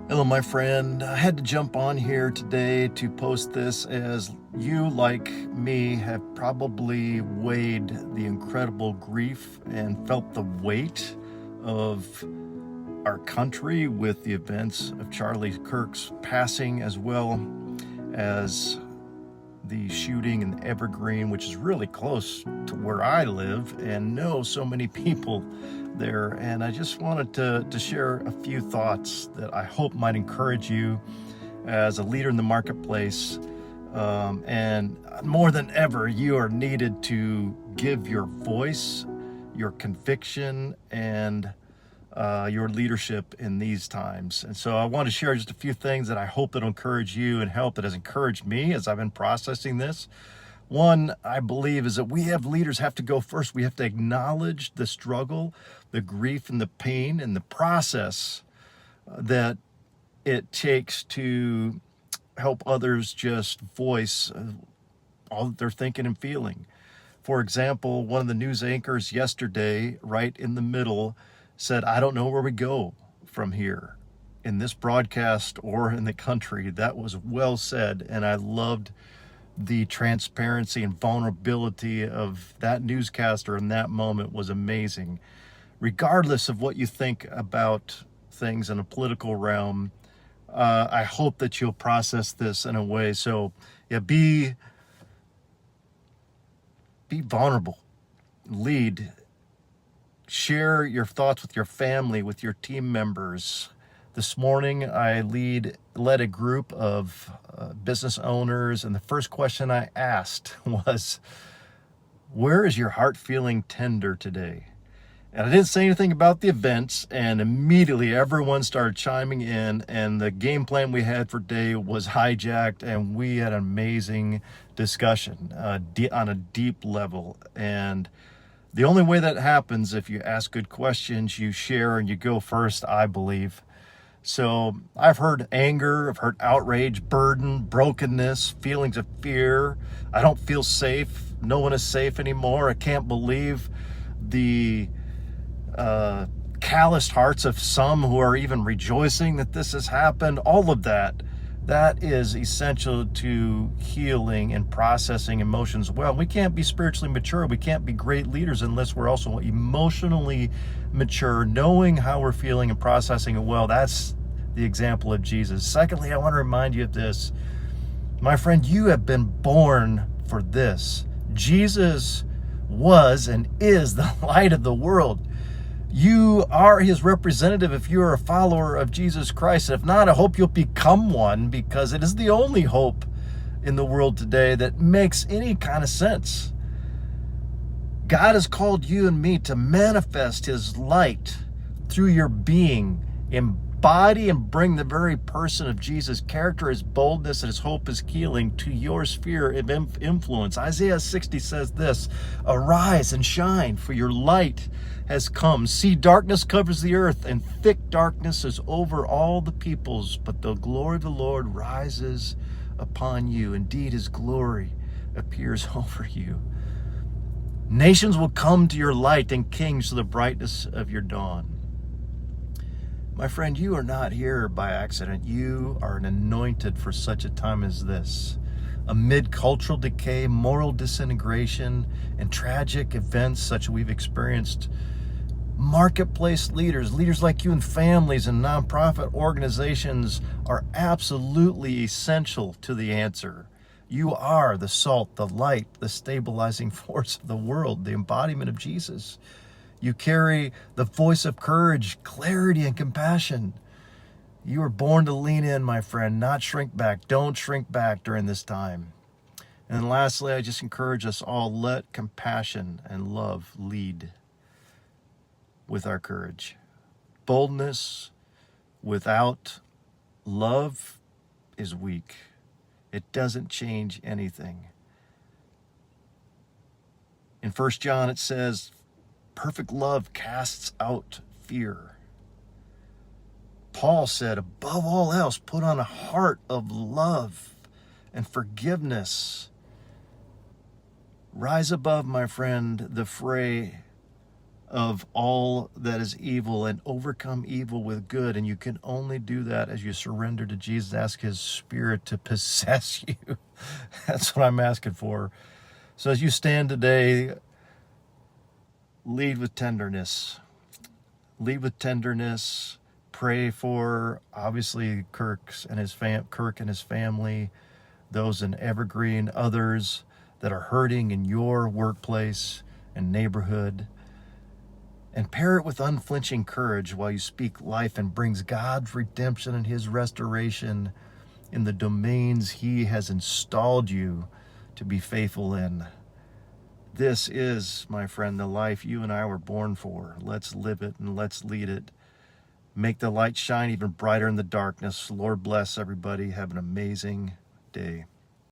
Hello, my friend. I had to jump on here today to post this as you, like me, have probably weighed the incredible grief and felt the weight of our country with the events of Charlie Kirk's passing, as well as the shooting in Evergreen, which is really close to where I live and know so many people there. And I just wanted to share a few thoughts that I hope might encourage you as a leader in the marketplace. And more than ever, you are needed to give your voice, your conviction, and your leadership in these times. And so I want to share just a few things that I hope that'll encourage you and help, that has encouraged me as I've been processing this. One, I believe, is that we leaders have to go first. We have to acknowledge the struggle, the grief, and the pain, and the process that it takes to help others just voice all that they're thinking and feeling. For example, one of the news anchors yesterday, right in the middle, said, "I don't know where we go from here in this broadcast or in the country." That was well said, and I loved the transparency and vulnerability of that newscaster in that moment. Was amazing. Regardless of what you think about things in a political realm, I hope that you'll process this in a way. So yeah, be vulnerable, lead, share your thoughts with your family, with your team members. This morning, I led a group of business owners, and the first question I asked was, "Where is your heart feeling tender today?" And I didn't say anything about the events, and immediately everyone started chiming in, and the game plan we had for today was hijacked, and we had an amazing discussion on a deep level. And the only way that happens, if you ask good questions, you share, and you go first, I believe. So I've heard anger, I've heard outrage, burden, brokenness, feelings of fear. I don't feel safe. No one is safe anymore. I can't believe the calloused hearts of some who are even rejoicing that this has happened. All of that is essential to healing and processing emotions well. We can't be spiritually mature. We can't be great leaders unless we're also emotionally mature, knowing how we're feeling and processing it well. That's the example of Jesus. Secondly, I want to remind you of this. My friend, you have been born for this. Jesus was and is the light of the world. You are his representative if you are a follower of Jesus Christ. If not, I hope you'll become one, because it is the only hope in the world today that makes any kind of sense. God has called you and me to manifest his light through your being, embody and bring the very person of Jesus' character, his boldness, and his hope, his healing to your sphere of influence. Isaiah 60 says this, "Arise and shine, for your light has come. See, darkness covers the earth, and thick darkness is over all the peoples, but the glory of the Lord rises upon you. Indeed, his glory appears over you. Nations will come to your light, and kings to the brightness of your dawn." My friend, you are not here by accident. You are anointed for such a time as this. Amid cultural decay, moral disintegration, and tragic events such as we've experienced, marketplace leaders like you, and families and nonprofit organizations are absolutely essential to the answer. You are the salt, the light, the stabilizing force of the world, the embodiment of Jesus. You carry the voice of courage, clarity, and compassion. You were born to lean in, my friend, not shrink back. Don't shrink back during this time. And lastly, I just encourage us all, let compassion and love lead with our courage. Boldness without love is weak. It doesn't change anything. In 1 John it says, "Perfect love casts out fear." Paul said, above all else, put on a heart of love and forgiveness. Rise above, my friend, the fray of all that is evil and overcome evil with good. And you can only do that as you surrender to Jesus, ask his Spirit to possess you. That's what I'm asking for. So as you stand today, lead with tenderness. Lead with tenderness. Pray for, obviously, Kirk and his family, those in Evergreen, others that are hurting in your workplace and neighborhood. And pair it with unflinching courage while you speak life and brings God's redemption and his restoration in the domains he has installed you to be faithful in. This is, my friend, the life you and I were born for. Let's live it and let's lead it. Make the light shine even brighter in the darkness. Lord bless everybody. Have an amazing day.